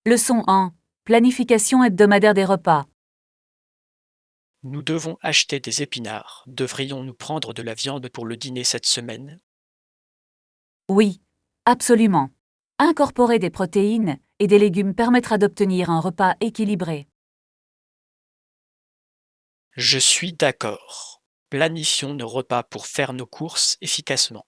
Leçon 1. Planification hebdomadaire des repas. Nous devons acheter des épinards. Devrions-nous prendre de la viande pour le dîner cette semaine? Oui, absolument. Incorporer des protéines et des légumes permettra d'obtenir un repas équilibré. Je suis d'accord. Planifions nos repas pour faire nos courses efficacement.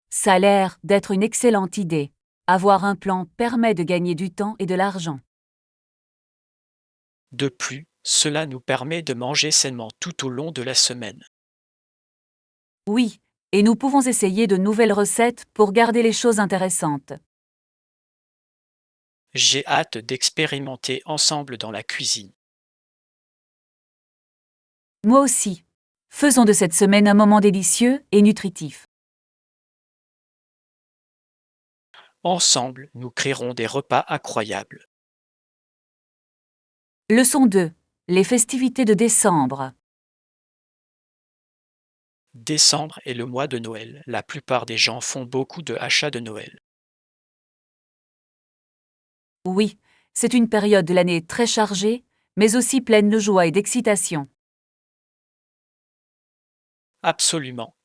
Ça a l'air d'être une excellente idée. Avoir un plan permet de gagner du temps et de l'argent. De plus, cela nous permet de manger sainement tout au long de la semaine. Oui, et nous pouvons essayer de nouvelles recettes pour garder les choses intéressantes. J'ai hâte d'expérimenter ensemble dans la cuisine. Moi aussi. Faisons de cette semaine un moment délicieux et nutritif. Ensemble, nous créerons des repas incroyables. Leçon 2. Les festivités de décembre. Décembre est le mois de Noël. La plupart des gens font beaucoup de achats de Noël. Oui, c'est une période de l'année très chargée, mais aussi pleine de joie et d'excitation. Absolument.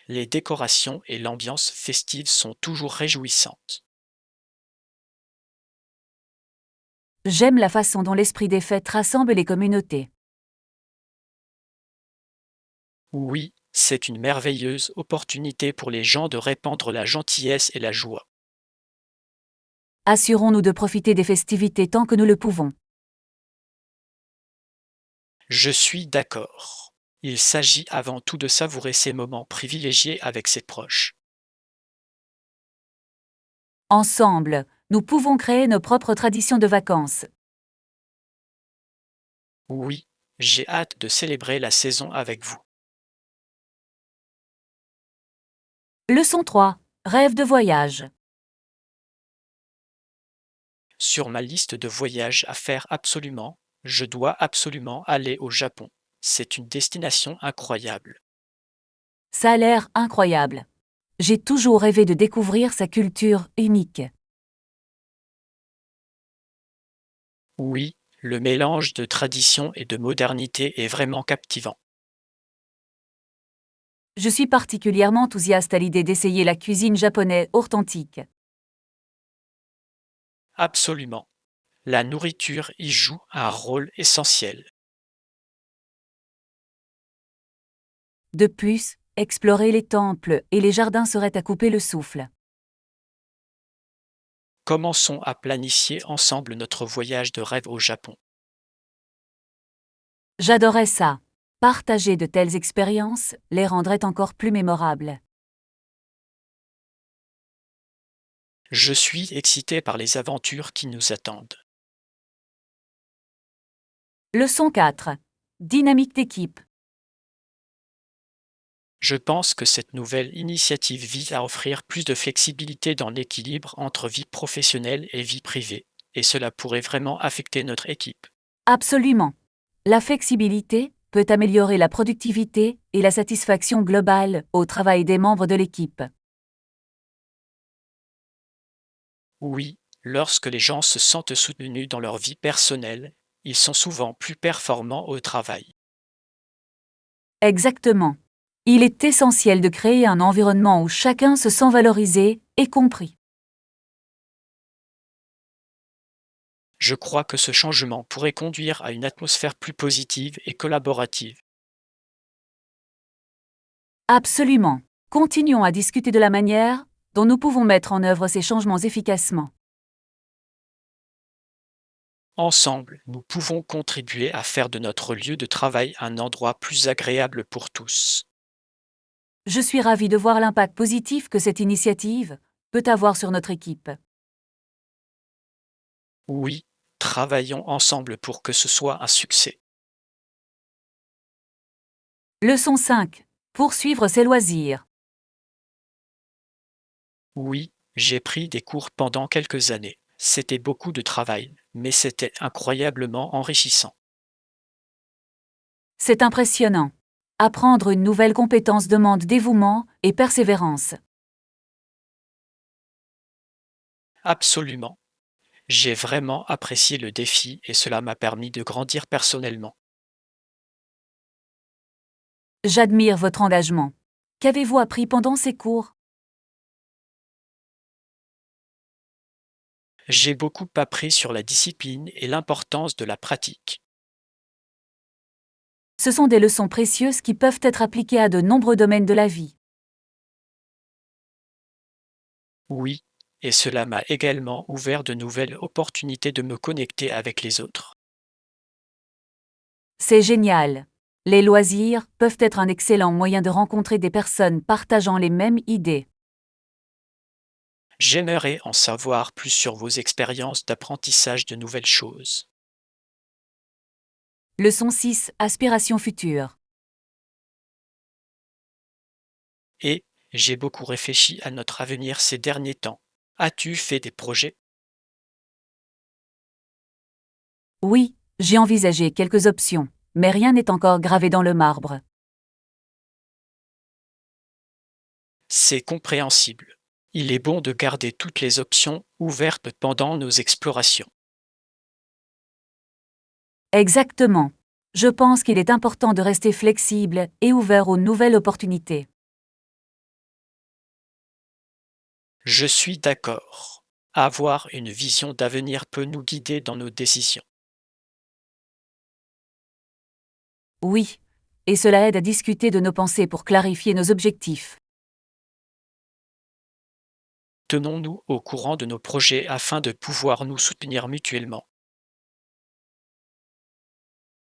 Les décorations et l'ambiance festive sont toujours réjouissantes. J'aime la façon dont l'esprit des fêtes rassemble les communautés. Oui, c'est une merveilleuse opportunité pour les gens de répandre la gentillesse et la joie. Assurons-nous de profiter des festivités tant que nous le pouvons. Je suis d'accord. Il s'agit avant tout de savourer ces moments privilégiés avec ses proches. Ensemble, nous pouvons créer nos propres traditions de vacances. Oui, j'ai hâte de célébrer la saison avec vous. Leçon 3. Rêve de voyage. Sur ma liste de voyages à faire absolument, je dois absolument aller au Japon. C'est une destination incroyable. Ça a l'air incroyable. J'ai toujours rêvé de découvrir sa culture unique. Oui, le mélange de tradition et de modernité est vraiment captivant. Je suis particulièrement enthousiaste à l'idée d'essayer la cuisine japonaise authentique. Absolument. La nourriture y joue un rôle essentiel. De plus, explorer les temples et les jardins serait à couper le souffle. Commençons à planifier ensemble notre voyage de rêve au Japon. J'adorais ça. Partager de telles expériences les rendrait encore plus mémorables. Je suis excité par les aventures qui nous attendent. Leçon 4. Dynamique d'équipe. Je pense que cette nouvelle initiative vise à offrir plus de flexibilité dans l'équilibre entre vie professionnelle et vie privée, et cela pourrait vraiment affecter notre équipe. Absolument. La flexibilité peut améliorer la productivité et la satisfaction globale au travail des membres de l'équipe. Oui, lorsque les gens se sentent soutenus dans leur vie personnelle, ils sont souvent plus performants au travail. Exactement. Il est essentiel de créer un environnement où chacun se sent valorisé et compris. Je crois que ce changement pourrait conduire à une atmosphère plus positive et collaborative. Absolument. Continuons à discuter de la manière dont nous pouvons mettre en œuvre ces changements efficacement. Ensemble, nous pouvons contribuer à faire de notre lieu de travail un endroit plus agréable pour tous. Je suis ravie de voir l'impact positif que cette initiative peut avoir sur notre équipe. Oui, travaillons ensemble pour que ce soit un succès. Leçon 5. Poursuivre ses loisirs. Oui, j'ai pris des cours pendant quelques années. C'était beaucoup de travail, mais c'était incroyablement enrichissant. C'est impressionnant. Apprendre une nouvelle compétence demande dévouement et persévérance. Absolument. J'ai vraiment apprécié le défi et cela m'a permis de grandir personnellement. J'admire votre engagement. Qu'avez-vous appris pendant ces cours? J'ai beaucoup appris sur la discipline et l'importance de la pratique. Ce sont des leçons précieuses qui peuvent être appliquées à de nombreux domaines de la vie. Oui, et cela m'a également ouvert de nouvelles opportunités de me connecter avec les autres. C'est génial. Les loisirs peuvent être un excellent moyen de rencontrer des personnes partageant les mêmes idées. J'aimerais en savoir plus sur vos expériences d'apprentissage de nouvelles choses. Leçon 6. Aspiration future. Et j'ai beaucoup réfléchi à notre avenir ces derniers temps. As-tu fait des projets? Oui, j'ai envisagé quelques options, mais rien n'est encore gravé dans le marbre. C'est compréhensible. Il est bon de garder toutes les options ouvertes pendant nos explorations. Exactement. Je pense qu'il est important de rester flexible et ouvert aux nouvelles opportunités. Je suis d'accord. Avoir une vision d'avenir peut nous guider dans nos décisions. Oui, et cela aide à discuter de nos pensées pour clarifier nos objectifs. Tenons-nous au courant de nos projets afin de pouvoir nous soutenir mutuellement.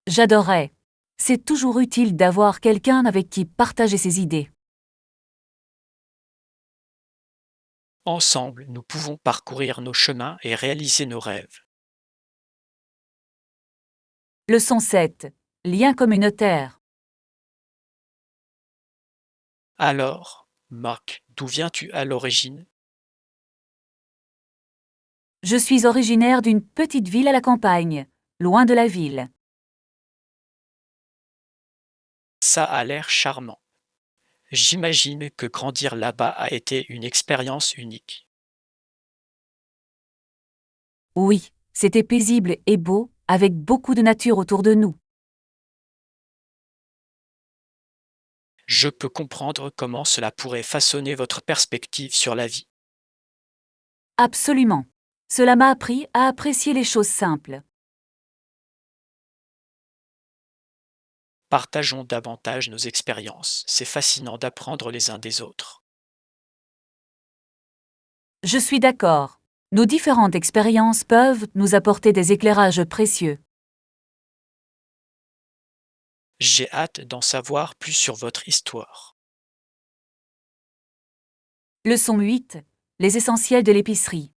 J'adorerais. C'est toujours utile d'avoir quelqu'un avec qui partager ses idées. Ensemble, nous pouvons parcourir nos chemins et réaliser nos rêves. Leçon 7. Lien communautaire. Alors, Marc, d'où viens-tu à l'origine? Je suis originaire d'une petite ville à la campagne, loin de la ville. Ça a l'air charmant. J'imagine que grandir là-bas a été une expérience unique. Oui, c'était paisible et beau, avec beaucoup de nature autour de nous. Je peux comprendre comment cela pourrait façonner votre perspective sur la vie. Absolument. Cela m'a appris à apprécier les choses simples. Partageons davantage nos expériences. C'est fascinant d'apprendre les uns des autres. Je suis d'accord. Nos différentes expériences peuvent nous apporter des éclairages précieux. J'ai hâte d'en savoir plus sur votre histoire. Leçon 8. Les essentiels de l'épicerie.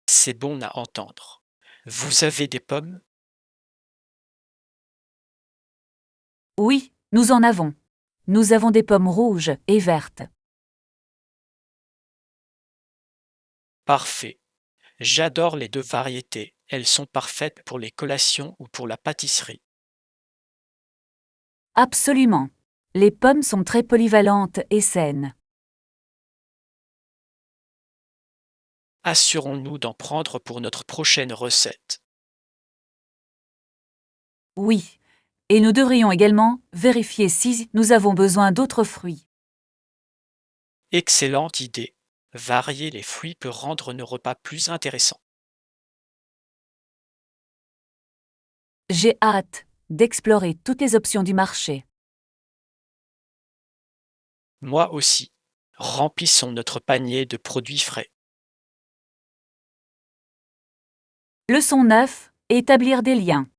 C'est bon à entendre. Vous avez des pommes? Oui, nous en avons. Nous avons des pommes rouges et vertes. Parfait. J'adore les deux variétés. Elles sont parfaites pour les collations ou pour la pâtisserie. Absolument. Les pommes sont très polyvalentes et saines. Assurons-nous d'en prendre pour notre prochaine recette. Oui. Et nous devrions également vérifier si nous avons besoin d'autres fruits. Excellente idée. Varier les fruits peut rendre nos repas plus intéressants. J'ai hâte d'explorer toutes les options du marché. Moi aussi. Remplissons notre panier de produits frais. Leçon 9. Établir des liens.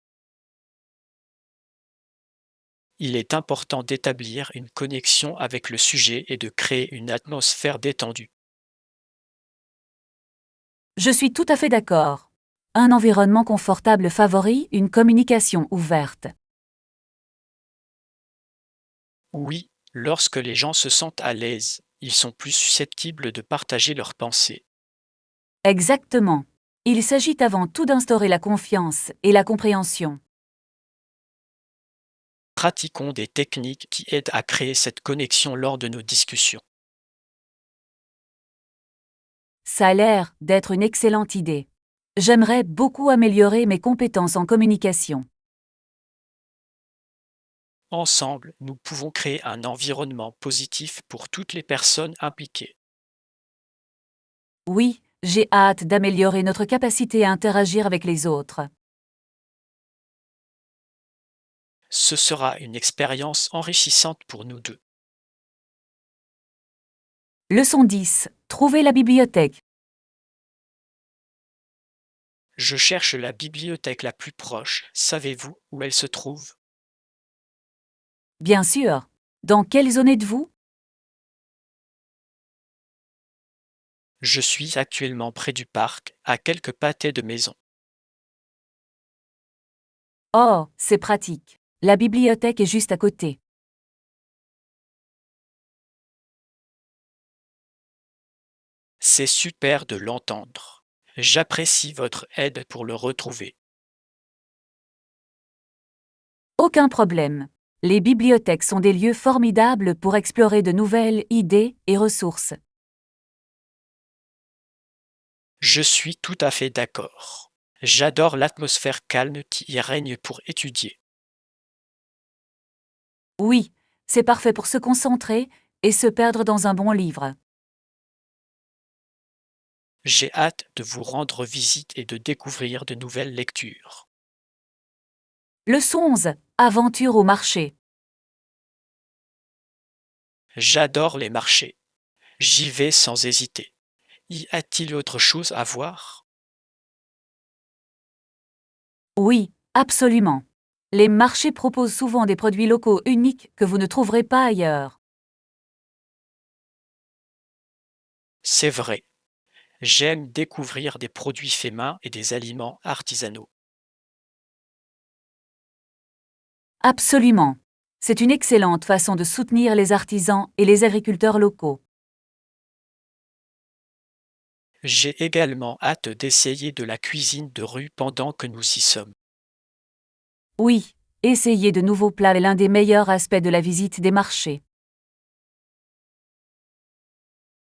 Il est important d'établir une connexion avec le sujet et de créer une atmosphère détendue. Je suis tout à fait d'accord. Un environnement confortable favorise une communication ouverte. Oui, lorsque les gens se sentent à l'aise, ils sont plus susceptibles de partager leurs pensées. Exactement. Il s'agit avant tout d'instaurer la confiance et la compréhension. Pratiquons des techniques qui aident à créer cette connexion lors de nos discussions. Ça a l'air d'être une excellente idée. J'aimerais beaucoup améliorer mes compétences en communication. Ensemble, nous pouvons créer un environnement positif pour toutes les personnes impliquées. Oui, j'ai hâte d'améliorer notre capacité à interagir avec les autres. Ce sera une expérience enrichissante pour nous deux. Leçon 10. Trouver la bibliothèque. Je cherche la bibliothèque la plus proche. Savez-vous où elle se trouve? Bien sûr. Dans quelle zone êtes-vous? Je suis actuellement près du parc, à quelques pâtés de maison. Oh, c'est pratique. La bibliothèque est juste à côté. C'est super de l'entendre. J'apprécie votre aide pour le retrouver. Aucun problème. Les bibliothèques sont des lieux formidables pour explorer de nouvelles idées et ressources. Je suis tout à fait d'accord. J'adore l'atmosphère calme qui y règne pour étudier. Oui, c'est parfait pour se concentrer et se perdre dans un bon livre. J'ai hâte de vous rendre visite et de découvrir de nouvelles lectures. Leçon 11. Aventure au marché. J'adore les marchés. J'y vais sans hésiter. Y a-t-il autre chose à voir? Oui, absolument. Les marchés proposent souvent des produits locaux uniques que vous ne trouverez pas ailleurs. C'est vrai. J'aime découvrir des produits faits main et des aliments artisanaux. Absolument. C'est une excellente façon de soutenir les artisans et les agriculteurs locaux. J'ai également hâte d'essayer de la cuisine de rue pendant que nous y sommes. Oui, essayer de nouveaux plats est l'un des meilleurs aspects de la visite des marchés.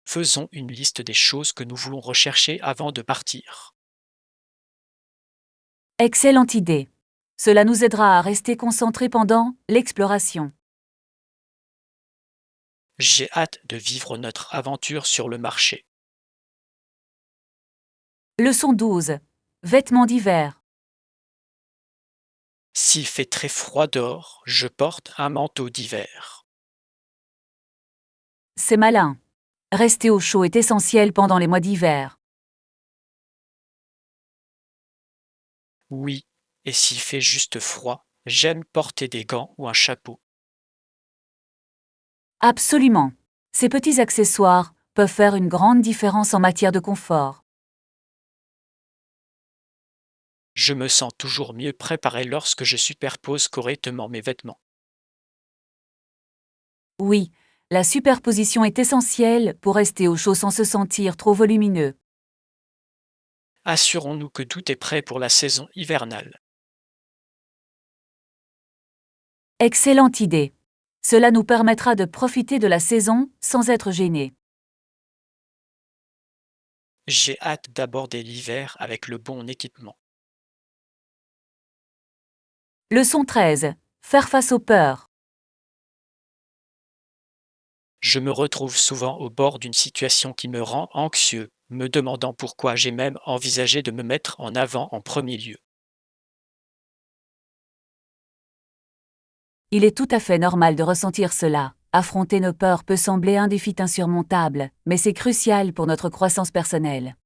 Faisons une liste des choses que nous voulons rechercher avant de partir. Excellente idée. Cela nous aidera à rester concentrés pendant l'exploration. J'ai hâte de vivre notre aventure sur le marché. Leçon 12. Vêtements d'hiver. S'il fait très froid dehors, je porte un manteau d'hiver. C'est malin. Rester au chaud est essentiel pendant les mois d'hiver. Oui, et s'il fait juste froid, j'aime porter des gants ou un chapeau. Absolument. Ces petits accessoires peuvent faire une grande différence en matière de confort. Je me sens toujours mieux préparé lorsque je superpose correctement mes vêtements. Oui, la superposition est essentielle pour rester au chaud sans se sentir trop volumineux. Assurons-nous que tout est prêt pour la saison hivernale. Excellente idée. Cela nous permettra de profiter de la saison sans être gênés. J'ai hâte d'aborder l'hiver avec le bon équipement. Leçon 13. Faire face aux peurs. Je me retrouve souvent au bord d'une situation qui me rend anxieux, me demandant pourquoi j'ai même envisagé de me mettre en avant en premier lieu. Il est tout à fait normal de ressentir cela. Affronter nos peurs peut sembler un défi insurmontable, mais c'est crucial pour notre croissance personnelle.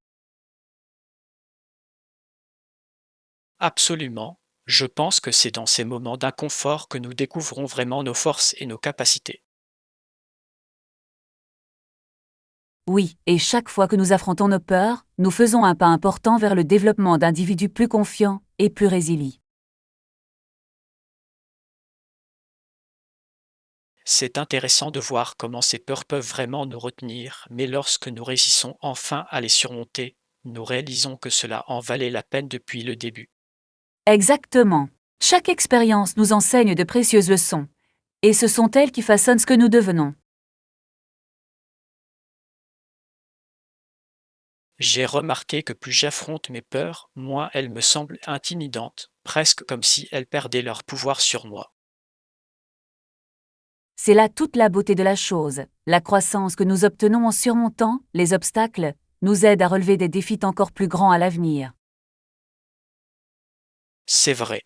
Absolument, je pense que c'est dans ces moments d'inconfort que nous découvrons vraiment nos forces et nos capacités. Oui, et chaque fois que nous affrontons nos peurs, nous faisons un pas important vers le développement d'individus plus confiants et plus résilients. C'est intéressant de voir comment ces peurs peuvent vraiment nous retenir, mais lorsque nous réussissons enfin à les surmonter, nous réalisons que cela en valait la peine depuis le début. Exactement. Chaque expérience nous enseigne de précieuses leçons, et ce sont elles qui façonnent ce que nous devenons. J'ai remarqué que plus j'affronte mes peurs, moins elles me semblent intimidantes, presque comme si elles perdaient leur pouvoir sur moi. C'est là toute la beauté de la chose. La croissance que nous obtenons en surmontant les obstacles nous aide à relever des défis encore plus grands à l'avenir. C'est vrai.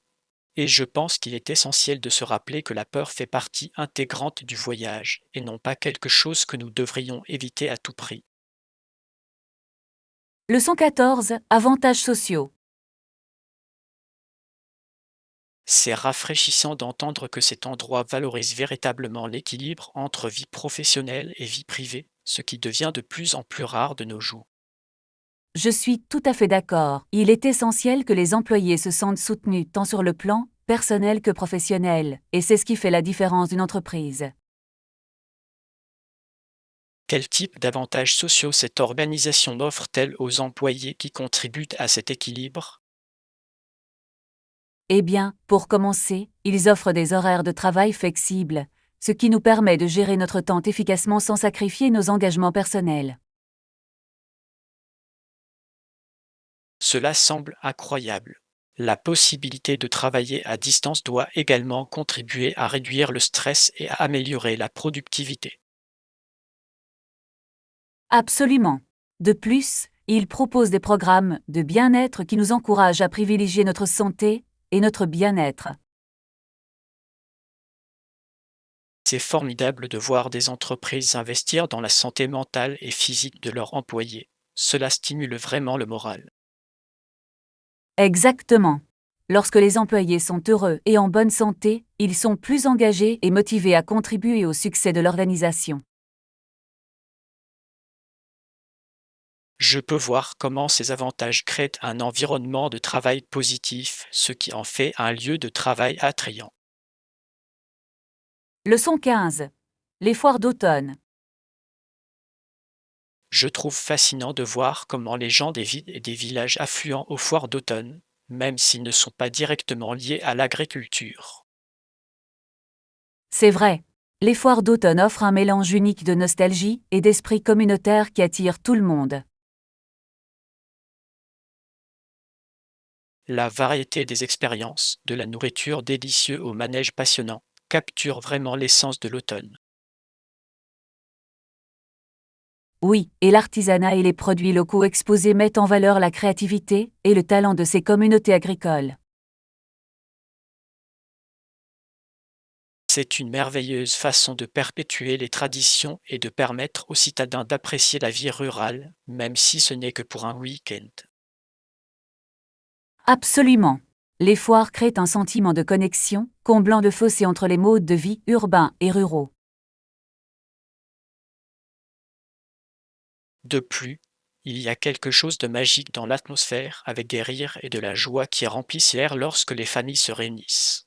Et je pense qu'il est essentiel de se rappeler que la peur fait partie intégrante du voyage, et non pas quelque chose que nous devrions éviter à tout prix. Leçon 14. Avantages sociaux. C'est rafraîchissant d'entendre que cet endroit valorise véritablement l'équilibre entre vie professionnelle et vie privée, ce qui devient de plus en plus rare de nos jours. Je suis tout à fait d'accord. Il est essentiel que les employés se sentent soutenus tant sur le plan personnel que professionnel, et c'est ce qui fait la différence d'une entreprise. Quel type d'avantages sociaux cette organisation offre-t-elle aux employés qui contribuent à cet équilibre? Eh bien, pour commencer, ils offrent des horaires de travail flexibles, ce qui nous permet de gérer notre temps efficacement sans sacrifier nos engagements personnels. Cela semble incroyable. La possibilité de travailler à distance doit également contribuer à réduire le stress et à améliorer la productivité. Absolument. De plus, ils proposent des programmes de bien-être qui nous encouragent à privilégier notre santé et notre bien-être. C'est formidable de voir des entreprises investir dans la santé mentale et physique de leurs employés. Cela stimule vraiment le moral. Exactement. Lorsque les employés sont heureux et en bonne santé, ils sont plus engagés et motivés à contribuer au succès de l'organisation. Je peux voir comment ces avantages créent un environnement de travail positif, ce qui en fait un lieu de travail attrayant. Leçon 15. Les foires d'automne. Je trouve fascinant de voir comment les gens des villes et des villages affluent aux foires d'automne, même s'ils ne sont pas directement liés à l'agriculture. C'est vrai. Les foires d'automne offrent un mélange unique de nostalgie et d'esprit communautaire qui attire tout le monde. La variété des expériences, de la nourriture délicieuse au manège passionnant, capture vraiment l'essence de l'automne. Oui, et l'artisanat et les produits locaux exposés mettent en valeur la créativité et le talent de ces communautés agricoles. C'est une merveilleuse façon de perpétuer les traditions et de permettre aux citadins d'apprécier la vie rurale, même si ce n'est que pour un week-end. Absolument. Les foires créent un sentiment de connexion, comblant le fossé entre les modes de vie urbains et ruraux. De plus, il y a quelque chose de magique dans l'atmosphère avec des rires et de la joie qui remplissent l'air lorsque les familles se réunissent.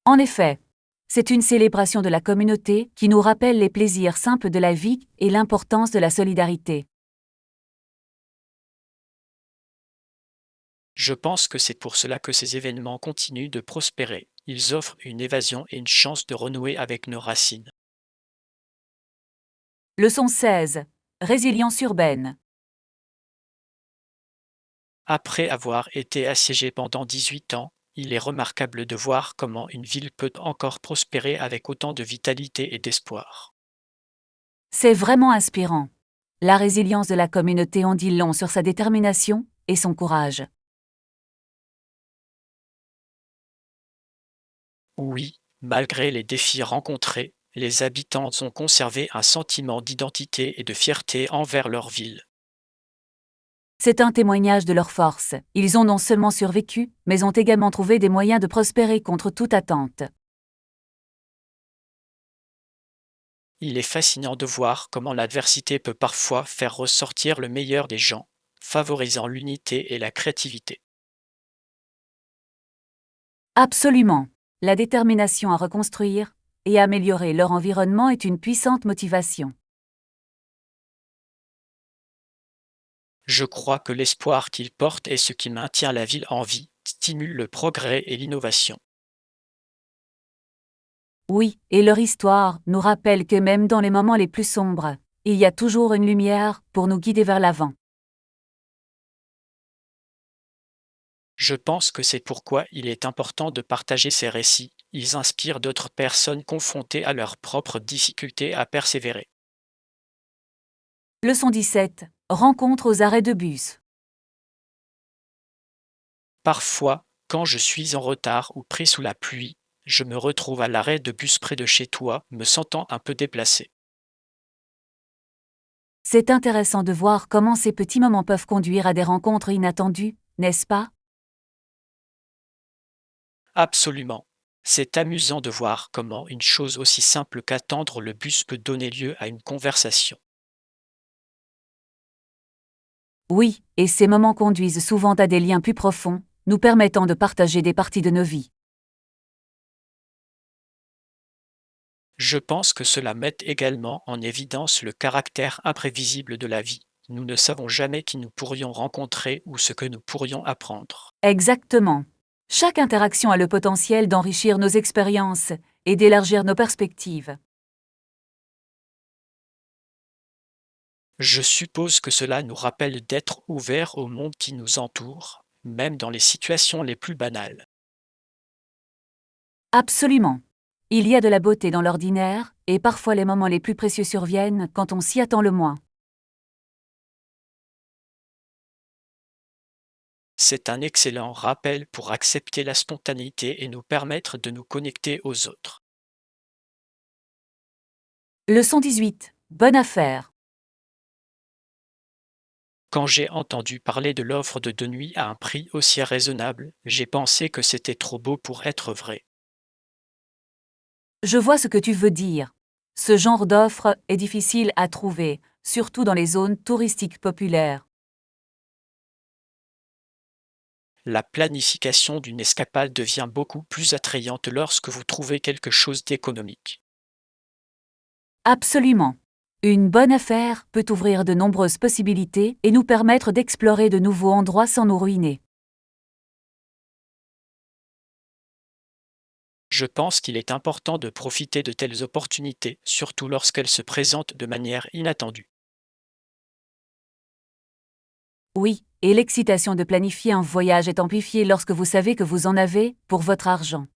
En effet, c'est une célébration de la communauté qui nous rappelle les plaisirs simples de la vie et l'importance de la solidarité. Je pense que c'est pour cela que ces événements continuent de prospérer. Ils offrent une évasion et une chance de renouer avec nos racines. Leçon 16. Résilience urbaine. Après avoir été assiégé pendant 18 ans, il est remarquable de voir comment une ville peut encore prospérer avec autant de vitalité et d'espoir. C'est vraiment inspirant. La résilience de la communauté en dit long sur sa détermination et son courage. Oui, malgré les défis rencontrés, les habitants ont conservé un sentiment d'identité et de fierté envers leur ville. C'est un témoignage de leur force. Ils ont non seulement survécu, mais ont également trouvé des moyens de prospérer contre toute attente. Il est fascinant de voir comment l'adversité peut parfois faire ressortir le meilleur des gens, favorisant l'unité et la créativité. Absolument. La détermination à reconstruire et améliorer leur environnement est une puissante motivation. Je crois que l'espoir qu'ils portent est ce qui maintient la ville en vie, stimule le progrès et l'innovation. Oui, et leur histoire nous rappelle que même dans les moments les plus sombres, il y a toujours une lumière pour nous guider vers l'avant. Je pense que c'est pourquoi il est important de partager ces récits. Ils inspirent d'autres personnes confrontées à leurs propres difficultés à persévérer. Leçon 17. Rencontre aux arrêts de bus. Parfois, quand je suis en retard ou pris sous la pluie, je me retrouve à l'arrêt de bus près de chez toi, me sentant un peu déplacé. C'est intéressant de voir comment ces petits moments peuvent conduire à des rencontres inattendues, n'est-ce pas? Absolument. C'est amusant de voir comment une chose aussi simple qu'attendre le bus peut donner lieu à une conversation. Oui, et ces moments conduisent souvent à des liens plus profonds, nous permettant de partager des parties de nos vies. Je pense que cela met également en évidence le caractère imprévisible de la vie. Nous ne savons jamais qui nous pourrions rencontrer ou ce que nous pourrions apprendre. Exactement. Chaque interaction a le potentiel d'enrichir nos expériences et d'élargir nos perspectives. Je suppose que cela nous rappelle d'être ouverts au monde qui nous entoure, même dans les situations les plus banales. Absolument. Il y a de la beauté dans l'ordinaire, et parfois les moments les plus précieux surviennent quand on s'y attend le moins. C'est un excellent rappel pour accepter la spontanéité et nous permettre de nous connecter aux autres. Leçon 18. Bonne affaire. Quand j'ai entendu parler de l'offre de nuit à un prix aussi raisonnable, j'ai pensé que c'était trop beau pour être vrai. Je vois ce que tu veux dire. Ce genre d'offre est difficile à trouver, surtout dans les zones touristiques populaires. La planification d'une escapade devient beaucoup plus attrayante lorsque vous trouvez quelque chose d'économique. Absolument. Une bonne affaire peut ouvrir de nombreuses possibilités et nous permettre d'explorer de nouveaux endroits sans nous ruiner. Je pense qu'il est important de profiter de telles opportunités, surtout lorsqu'elles se présentent de manière inattendue. Oui, et l'excitation de planifier un voyage est amplifiée lorsque vous savez que vous en avez pour votre argent.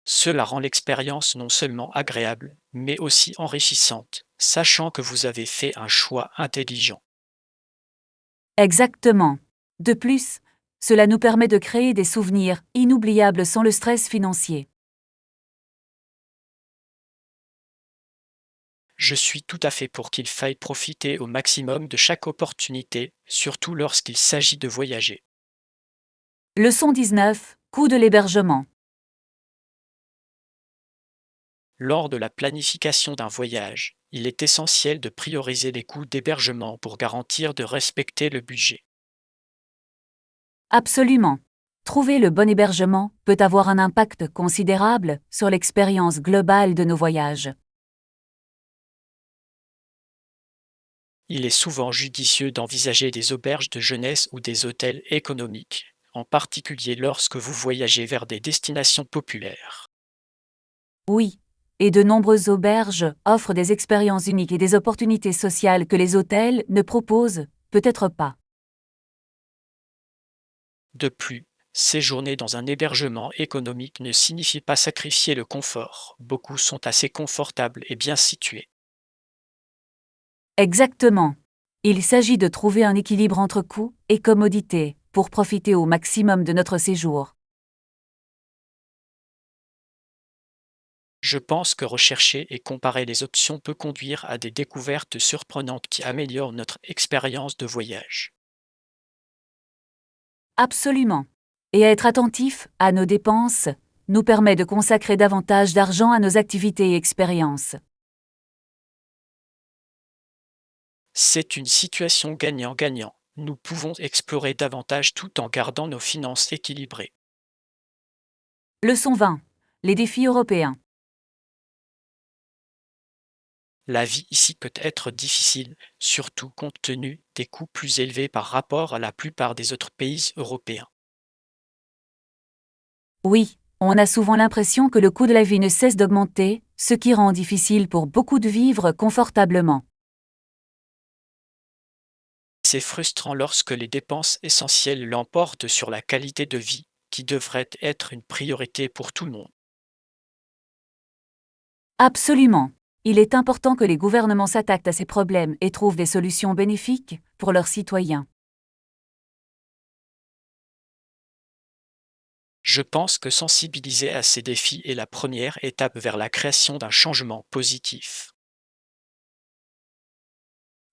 Cela rend l'expérience non seulement agréable, mais aussi enrichissante, sachant que vous avez fait un choix intelligent. Exactement. De plus, cela nous permet de créer des souvenirs inoubliables sans le stress financier. Je suis tout à fait pour qu'il faille profiter au maximum de chaque opportunité, surtout lorsqu'il s'agit de voyager. Leçon 19. Coût de l'hébergement. Lors de la planification d'un voyage, il est essentiel de prioriser les coûts d'hébergement pour garantir de respecter le budget. Absolument. Trouver le bon hébergement peut avoir un impact considérable sur l'expérience globale de nos voyages. Il est souvent judicieux d'envisager des auberges de jeunesse ou des hôtels économiques, en particulier lorsque vous voyagez vers des destinations populaires. Oui, et de nombreuses auberges offrent des expériences uniques et des opportunités sociales que les hôtels ne proposent peut-être pas. De plus, séjourner dans un hébergement économique ne signifie pas sacrifier le confort. Beaucoup sont assez confortables et bien situés. Exactement. Il s'agit de trouver un équilibre entre coût et commodité pour profiter au maximum de notre séjour. Je pense que rechercher et comparer les options peut conduire à des découvertes surprenantes qui améliorent notre expérience de voyage. Absolument. Et être attentif à nos dépenses nous permet de consacrer davantage d'argent à nos activités et expériences. C'est une situation gagnant-gagnant. Nous pouvons explorer davantage tout en gardant nos finances équilibrées. Leçon 20. Les défis européens. La vie ici peut être difficile, surtout compte tenu des coûts plus élevés par rapport à la plupart des autres pays européens. Oui, On a souvent l'impression que le coût de la vie ne cesse d'augmenter, ce qui rend difficile pour beaucoup de vivre confortablement. C'est frustrant lorsque les dépenses essentielles l'emportent sur la qualité de vie, qui devrait être une priorité pour tout le monde. Absolument. Il est important que les gouvernements s'attaquent à ces problèmes et trouvent des solutions bénéfiques pour leurs citoyens. Je pense que sensibiliser à ces défis est la première étape vers la création d'un changement positif.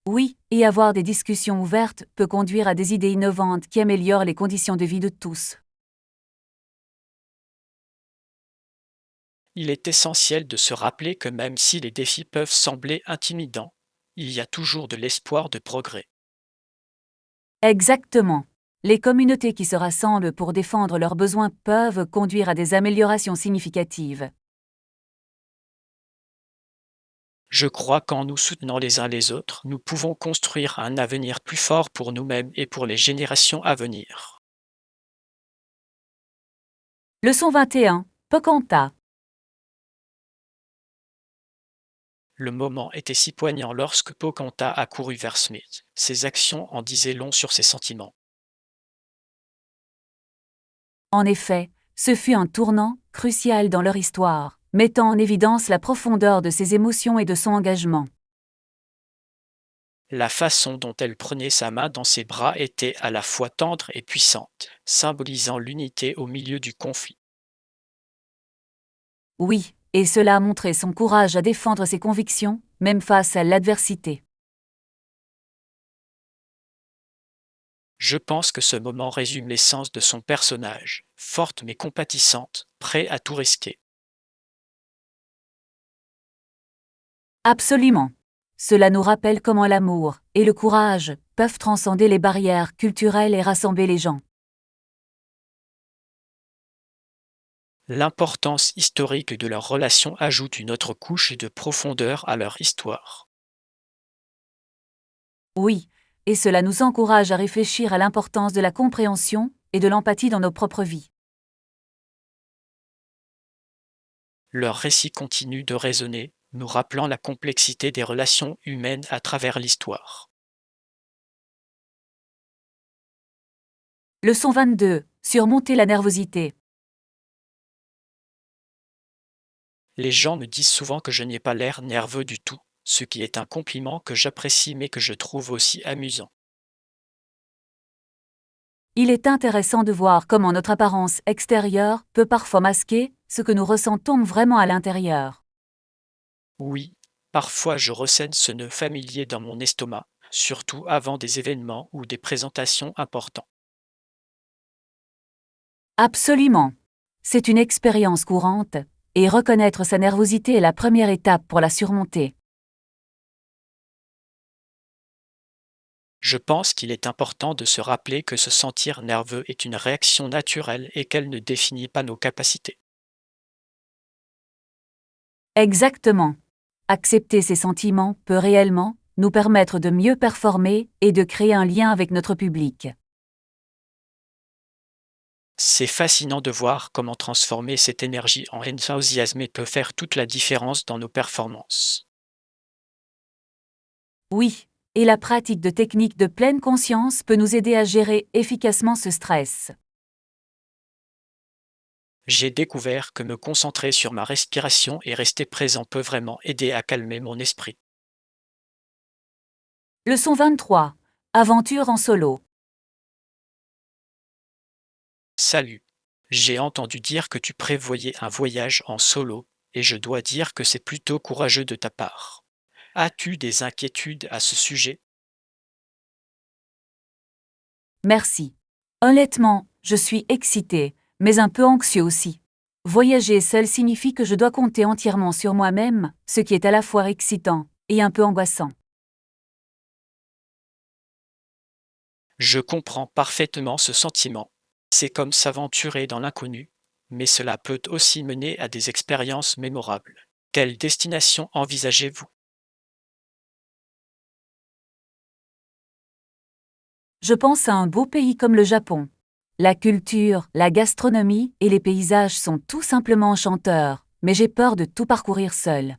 Oui, et avoir des discussions ouvertes peut conduire à des idées innovantes qui améliorent les conditions de vie de tous. Il est essentiel de se rappeler que même si les défis peuvent sembler intimidants, il y a toujours de l'espoir de progrès. Exactement. Les communautés qui se rassemblent pour défendre leurs besoins peuvent conduire à des améliorations significatives. Je crois qu'en nous soutenant les uns les autres, nous pouvons construire un avenir plus fort pour nous-mêmes et pour les générations à venir. Leçon 21. Pocahontas. Le moment était si poignant lorsque Pocahontas accourut vers Smith. Ses actions en disaient long sur ses sentiments. En effet, ce fut un tournant crucial dans leur histoire, mettant en évidence la profondeur de ses émotions et de son engagement. La façon dont elle prenait sa main dans ses bras était à la fois tendre et puissante, symbolisant l'unité au milieu du conflit. Oui, et cela a montré son courage à défendre ses convictions, même face à l'adversité. Je pense que ce moment résume l'essence de son personnage, forte mais compatissante, prêt à tout risquer. Absolument. Cela nous rappelle comment l'amour et le courage peuvent transcender les barrières culturelles et rassembler les gens. L'importance historique de leur relation ajoute une autre couche de profondeur à leur histoire. Oui, et cela nous encourage à réfléchir à l'importance de la compréhension et de l'empathie dans nos propres vies. Leur récit continue de résonner, nous rappelant la complexité des relations humaines à travers l'histoire. Leçon 22. Surmonter la nervosité. Les gens me disent souvent que je n'ai pas l'air nerveux du tout, ce qui est un compliment que j'apprécie mais que je trouve aussi amusant. Il est intéressant de voir comment notre apparence extérieure peut parfois masquer ce que nous ressentons vraiment à l'intérieur. Oui, parfois je ressens ce nœud familier dans mon estomac, surtout avant des événements ou des présentations importantes. Absolument. C'est une expérience courante, et reconnaître sa nervosité est la première étape pour la surmonter. Je pense qu'il est important de se rappeler que se sentir nerveux est une réaction naturelle et qu'elle ne définit pas nos capacités. Exactement. Accepter ces sentiments peut réellement nous permettre de mieux performer et de créer un lien avec notre public. C'est fascinant de voir comment transformer cette énergie en enthousiasme peut faire toute la différence dans nos performances. Oui, et la pratique de techniques de pleine conscience peut nous aider à gérer efficacement ce stress. J'ai découvert que me concentrer sur ma respiration et rester présent peut vraiment aider à calmer mon esprit. Leçon 23. Aventure en solo. Salut. J'ai entendu dire que tu prévoyais un voyage en solo, et je dois dire que c'est plutôt courageux de ta part. As-tu des inquiétudes à ce sujet? Merci. Honnêtement, je suis excitée, mais un peu anxieux aussi. Voyager seul signifie que je dois compter entièrement sur moi-même, ce qui est à la fois excitant et un peu angoissant. Je comprends parfaitement ce sentiment. C'est comme s'aventurer dans l'inconnu, mais cela peut aussi mener à des expériences mémorables. Quelle destination envisagez-vous? Je pense à un beau pays comme le Japon. La culture, la gastronomie et les paysages sont tout simplement enchanteurs, mais j'ai peur de tout parcourir seul.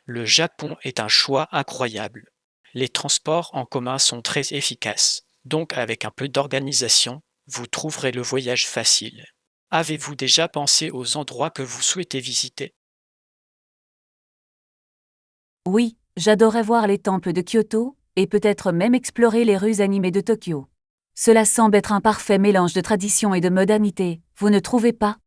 Le Japon est un choix incroyable. Les transports en commun sont très efficaces, donc avec un peu d'organisation, vous trouverez le voyage facile. Avez-vous déjà pensé aux endroits que vous souhaitez visiter? Oui, j'adorerais voir les temples de Kyoto, et peut-être même explorer les rues animées de Tokyo. Cela semble être un parfait mélange de tradition et de modernité, vous ne trouvez pas?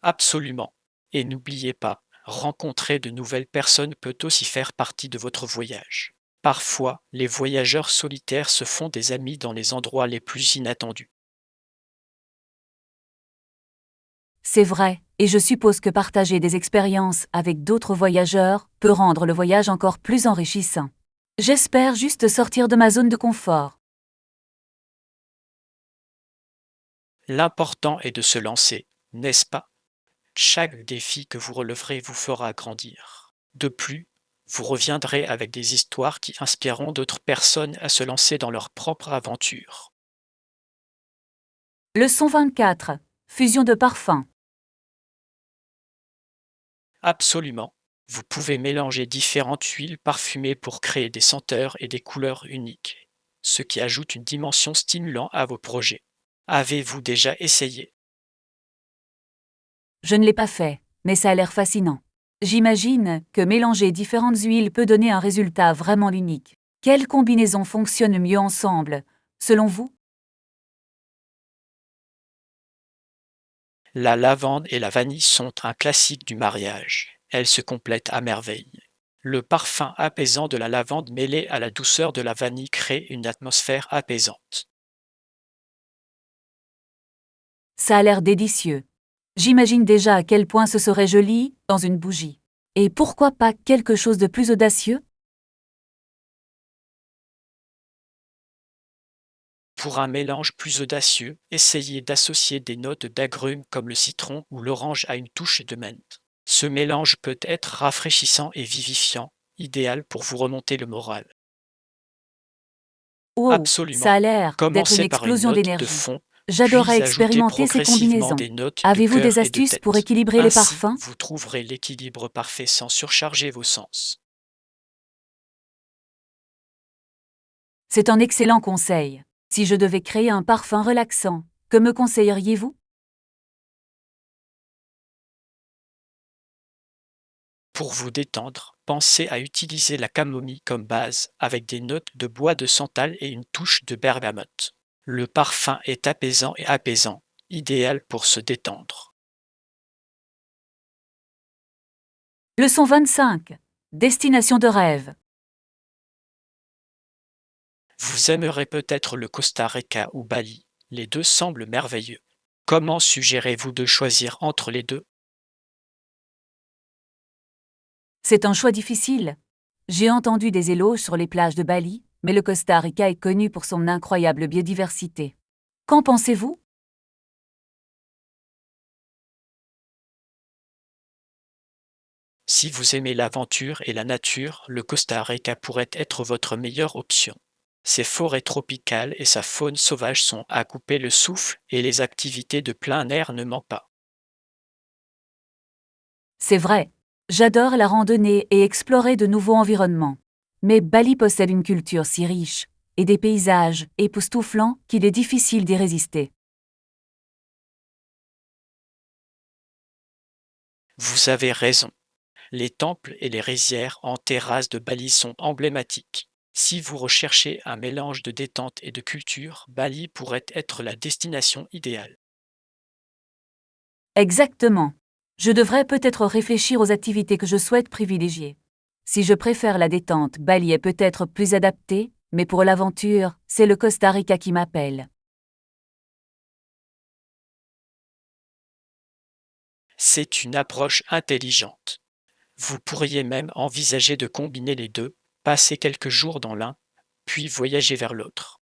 Absolument. Et n'oubliez pas, rencontrer de nouvelles personnes peut aussi faire partie de votre voyage. Parfois, les voyageurs solitaires se font des amis dans les endroits les plus inattendus. C'est vrai, et je suppose que partager des expériences avec d'autres voyageurs peut rendre le voyage encore plus enrichissant. J'espère juste sortir de ma zone de confort. L'important est de se lancer, n'est-ce pas? Chaque défi que vous releverez vous fera grandir. De plus, vous reviendrez avec des histoires qui inspireront d'autres personnes à se lancer dans leur propre aventure. Leçon 24. Fusion de parfums. Absolument. Vous pouvez mélanger différentes huiles parfumées pour créer des senteurs et des couleurs uniques, ce qui ajoute une dimension stimulante à vos projets. Avez-vous déjà essayé? Je ne l'ai pas fait, mais ça a l'air fascinant. J'imagine que mélanger différentes huiles peut donner un résultat vraiment unique. Quelle combinaison fonctionne mieux ensemble, selon vous? La lavande et la vanille sont un classique du mariage. Elles se complètent à merveille. Le parfum apaisant de la lavande mêlé à la douceur de la vanille crée une atmosphère apaisante. Ça a l'air délicieux. J'imagine déjà à quel point ce serait joli dans une bougie. Et pourquoi pas quelque chose de plus audacieux? Pour un mélange plus audacieux, essayez d'associer des notes d'agrumes comme le citron ou l'orange à une touche de menthe. Ce mélange peut être rafraîchissant et vivifiant, idéal pour vous remonter le moral. Wow, ça Absolument. a l'air d'être une Commencez par une explosion note de d'énergie. fond, J'adorerais puis ajoutez expérimenter ces progressivement combinaisons. des notes de Avez-vous cœur des et de astuces pour tête. équilibrer les Ainsi, parfums? vous trouverez l'équilibre parfait sans surcharger vos sens. C'est un excellent conseil. Si je devais créer un parfum relaxant, que me conseilleriez-vous? Pour vous détendre, pensez à utiliser la camomille comme base avec des notes de bois de santal et une touche de bergamote. Le parfum est apaisant et apaisant, idéal pour se détendre. Leçon 25. Destination de rêve. Vous aimerez peut-être le Costa Rica ou Bali. Les deux semblent merveilleux. Comment suggérez-vous de choisir entre les deux? C'est un choix difficile. J'ai entendu des éloges sur les plages de Bali, mais le Costa Rica est connu pour son incroyable biodiversité. Qu'en pensez-vous? Si vous aimez l'aventure et la nature, le Costa Rica pourrait être votre meilleure option. Ses forêts tropicales et sa faune sauvage sont à couper le souffle et les activités de plein air ne manquent pas. C'est vrai. J'adore la randonnée et explorer de nouveaux environnements. Mais Bali possède une culture si riche et des paysages époustouflants qu'il est difficile d'y résister. Vous avez raison. Les temples et les rizières en terrasse de Bali sont emblématiques. Si vous recherchez un mélange de détente et de culture, Bali pourrait être la destination idéale. Exactement. Je devrais peut-être réfléchir aux activités que je souhaite privilégier. Si je préfère la détente, Bali est peut-être plus adapté, mais pour l'aventure, c'est le Costa Rica qui m'appelle. C'est une approche intelligente. Vous pourriez même envisager de combiner les deux, passer quelques jours dans l'un, puis voyager vers l'autre.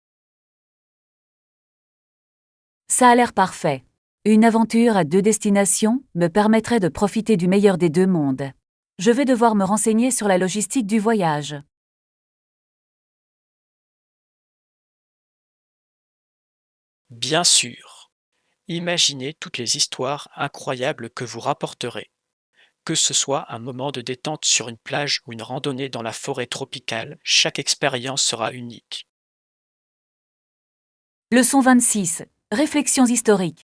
Ça a l'air parfait. Une aventure à deux destinations me permettrait de profiter du meilleur des deux mondes. Je vais devoir me renseigner sur la logistique du voyage. Bien sûr. Imaginez toutes les histoires incroyables que vous rapporterez. Que ce soit un moment de détente sur une plage ou une randonnée dans la forêt tropicale, chaque expérience sera unique. Leçon 26. Réflexions historiques.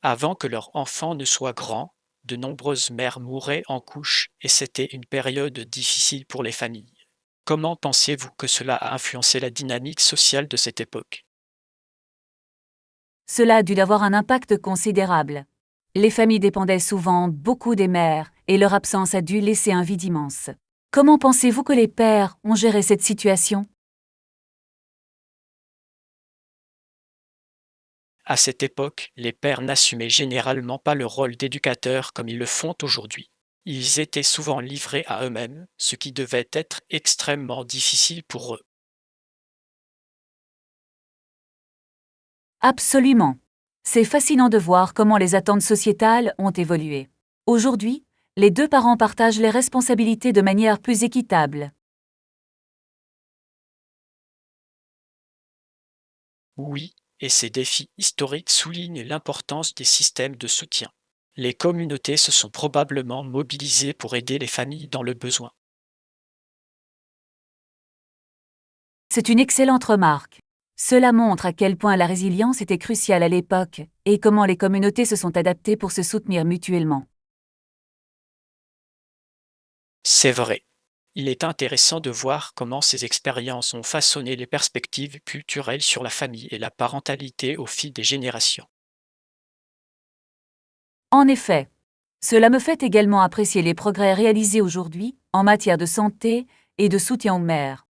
Avant que leur enfant ne soit grand, de nombreuses mères mouraient en couches et c'était une période difficile pour les familles. Comment pensiez-vous que cela a influencé la dynamique sociale de cette époque? Cela a dû avoir un impact considérable. Les familles dépendaient souvent beaucoup des mères, et leur absence a dû laisser un vide immense. Comment pensez-vous que les pères ont géré cette situation? À cette époque, les pères n'assumaient généralement pas le rôle d'éducateur comme ils le font aujourd'hui. Ils étaient souvent livrés à eux-mêmes, ce qui devait être extrêmement difficile pour eux. Absolument. C'est fascinant de voir comment les attentes sociétales ont évolué. Aujourd'hui, les deux parents partagent les responsabilités de manière plus équitable. Oui, et ces défis historiques soulignent l'importance des systèmes de soutien. Les communautés se sont probablement mobilisées pour aider les familles dans le besoin. C'est une excellente remarque. Cela montre à quel point la résilience était cruciale à l'époque et comment les communautés se sont adaptées pour se soutenir mutuellement. C'est vrai. Il est intéressant de voir comment ces expériences ont façonné les perspectives culturelles sur la famille et la parentalité au fil des générations. En effet, cela me fait également apprécier les progrès réalisés aujourd'hui en matière de santé et de soutien aux mères.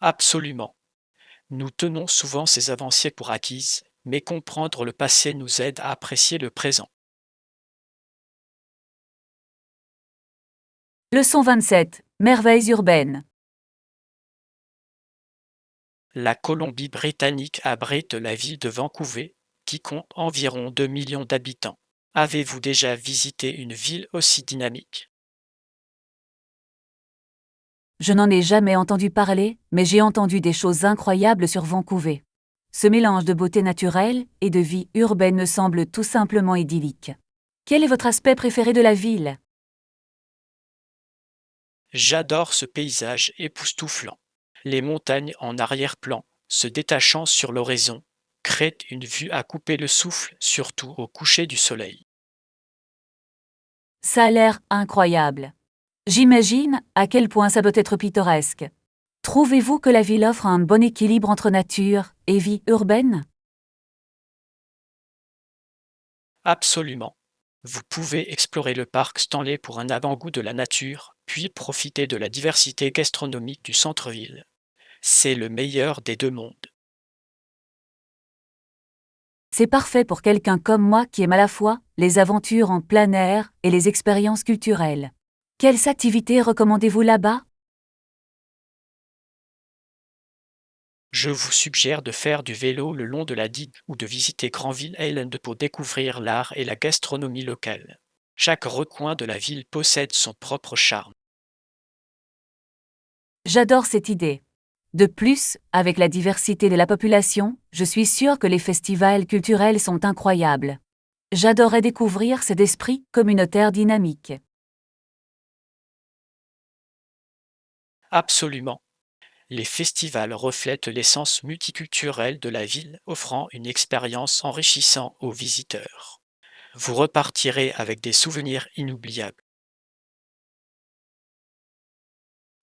Absolument. Nous tenons souvent ces avancées pour acquises, mais comprendre le passé nous aide à apprécier le présent. Leçon 27. Merveilles urbaines. La Colombie-Britannique abrite la ville de Vancouver, qui compte environ 2 millions d'habitants. Avez-vous déjà visité une ville aussi dynamique? Je n'en ai jamais entendu parler, mais j'ai entendu des choses incroyables sur Vancouver. Ce mélange de beauté naturelle et de vie urbaine me semble tout simplement idyllique. Quel est votre aspect préféré de la ville? J'adore ce paysage époustouflant. Les montagnes en arrière-plan, se détachant sur l'horizon, créent une vue à couper le souffle, surtout au coucher du soleil. Ça a l'air incroyable. J'imagine à quel point ça doit être pittoresque. Trouvez-vous que la ville offre un bon équilibre entre nature et vie urbaine? Absolument. Vous pouvez explorer le parc Stanley pour un avant-goût de la nature, puis profiter de la diversité gastronomique du centre-ville. C'est le meilleur des deux mondes. C'est parfait pour quelqu'un comme moi qui aime à la fois les aventures en plein air et les expériences culturelles. Quelles activités recommandez-vous là-bas? Je vous suggère de faire du vélo le long de la digue ou de visiter Granville Island pour découvrir l'art et la gastronomie locale. Chaque recoin de la ville possède son propre charme. J'adore cette idée. De plus, avec la diversité de la population, je suis sûre que les festivals culturels sont incroyables. J'adorerais découvrir cet esprit communautaire dynamique. Absolument. Les festivals reflètent l'essence multiculturelle de la ville, offrant une expérience enrichissante aux visiteurs. Vous repartirez avec des souvenirs inoubliables.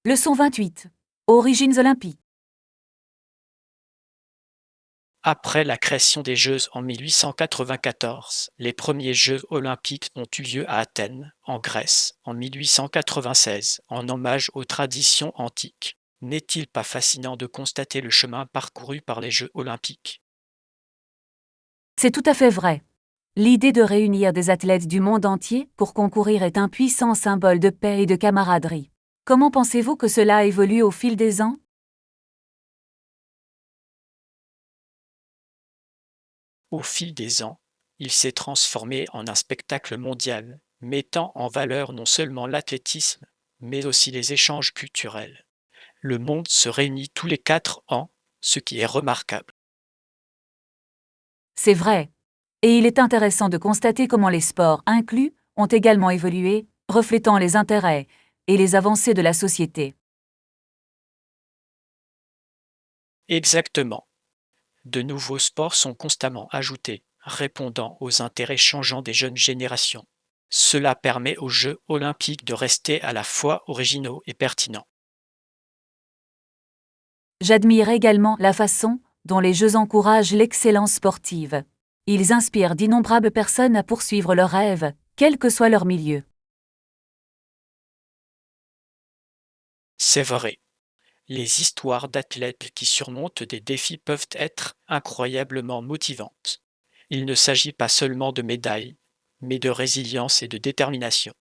Leçon 28. Origines olympiques. Après la création des Jeux en 1894, les premiers Jeux olympiques ont eu lieu à Athènes, en Grèce, en 1896, en hommage aux traditions antiques. N'est-il pas fascinant de constater le chemin parcouru par les Jeux olympiques? C'est tout à fait vrai. L'idée de réunir des athlètes du monde entier pour concourir est un puissant symbole de paix et de camaraderie. Comment pensez-vous que cela a évolué au fil des ans? Au fil des ans, Il s'est transformé en un spectacle mondial, mettant en valeur non seulement l'athlétisme, mais aussi les échanges culturels. Le monde se réunit tous les 4 ans, ce qui est remarquable. C'est vrai. Et il est intéressant de constater comment les sports inclus ont également évolué, reflétant les intérêts et les avancées de la société. Exactement. De nouveaux sports sont constamment ajoutés, répondant aux intérêts changeants des jeunes générations. Cela permet aux Jeux olympiques de rester à la fois originaux et pertinents. J'admire également la façon dont les Jeux encouragent l'excellence sportive. Ils inspirent d'innombrables personnes à poursuivre leurs rêves, quel que soit leur milieu. C'est vrai. Les histoires d'athlètes qui surmontent des défis peuvent être incroyablement motivantes. Il ne s'agit pas seulement de médailles, mais de résilience et de détermination.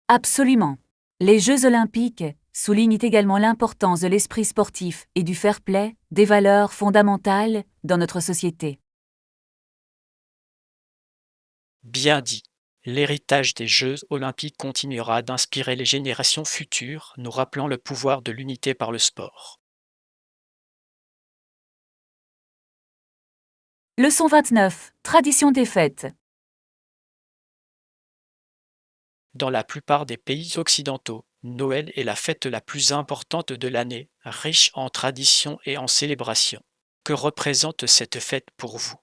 Absolument. Les Jeux olympiques soulignent également l'importance de l'esprit sportif et du fair-play, des valeurs fondamentales dans notre société. Bien dit. L'héritage des Jeux olympiques continuera d'inspirer les générations futures, nous rappelant le pouvoir de l'unité par le sport. Leçon 29. Tradition des fêtes. Dans la plupart des pays occidentaux, Noël est la fête la plus importante de l'année, riche en traditions et en célébrations. Que représente cette fête pour vous?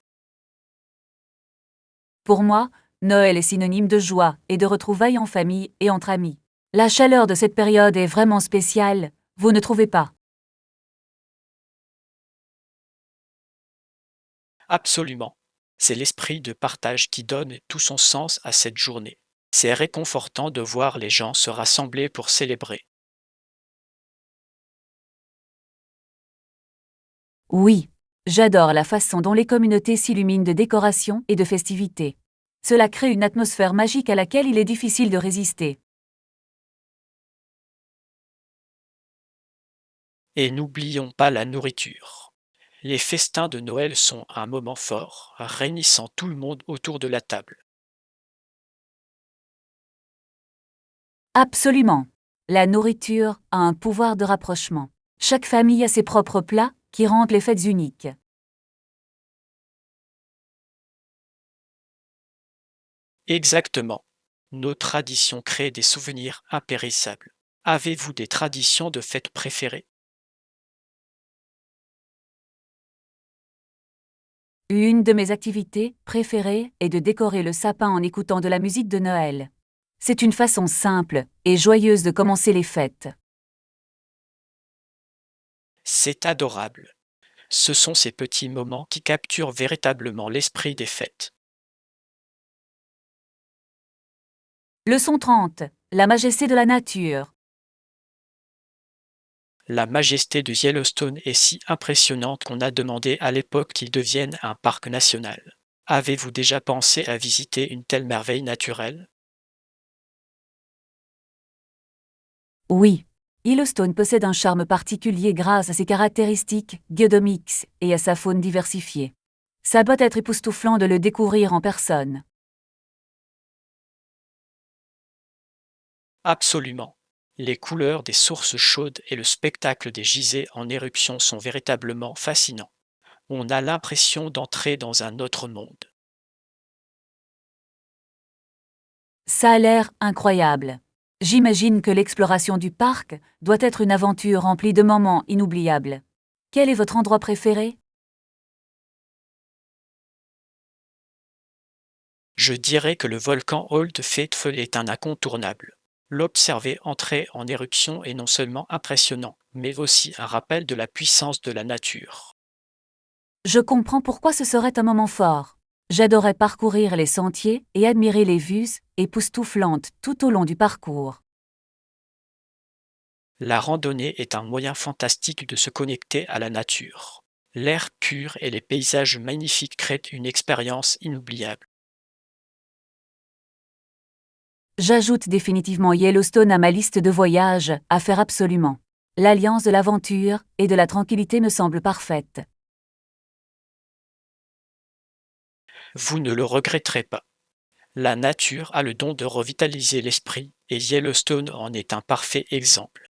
Pour moi, Noël est synonyme de joie et de retrouvailles en famille et entre amis. La chaleur de cette période est vraiment spéciale, vous ne trouvez pas? Absolument. C'est l'esprit de partage qui donne tout son sens à cette journée. C'est réconfortant de voir les gens se rassembler pour célébrer. Oui, j'adore la façon dont les communautés s'illuminent de décorations et de festivités. Cela crée une atmosphère magique à laquelle il est difficile de résister. Et n'oublions pas la nourriture. Les festins de Noël sont un moment fort, réunissant tout le monde autour de la table. Absolument. La nourriture a un pouvoir de rapprochement. Chaque famille a ses propres plats qui rendent les fêtes uniques. Exactement. Nos traditions créent des souvenirs impérissables. Avez-vous des traditions de fêtes préférées? Une de mes activités préférées est de décorer le sapin en écoutant de la musique de Noël. C'est une façon simple et joyeuse de commencer les fêtes. C'est adorable. Ce sont ces petits moments qui capturent véritablement l'esprit des fêtes. Leçon 30. La majesté de la nature. La majesté de Yellowstone est si impressionnante qu'on a demandé à l'époque qu'il devienne un parc national. Avez-vous déjà pensé à visiter une telle merveille naturelle? Oui, Yellowstone possède un charme particulier grâce à ses caractéristiques géodomiques et à sa faune diversifiée. Ça doit être époustouflant de le découvrir en personne. Absolument. Les couleurs des sources chaudes et le spectacle des gisets en éruption sont véritablement fascinants. On a l'impression d'entrer dans un autre monde. Ça a l'air incroyable. J'imagine que l'exploration du parc doit être une aventure remplie de moments inoubliables. Quel est votre endroit préféré? Je dirais que le volcan Old Faithful est un incontournable. L'observer entrer en éruption est non seulement impressionnant, mais aussi un rappel de la puissance de la nature. Je comprends pourquoi ce serait un moment fort. J'adorais parcourir les sentiers et admirer les vues époustouflantes tout au long du parcours. La randonnée est un moyen fantastique de se connecter à la nature. L'air pur et les paysages magnifiques créent une expérience inoubliable. J'ajoute définitivement Yellowstone à ma liste de voyages à faire absolument. L'alliance de l'aventure et de la tranquillité me semble parfaite. Vous ne le regretterez pas. La nature a le don de revitaliser l'esprit et Yellowstone en est un parfait exemple.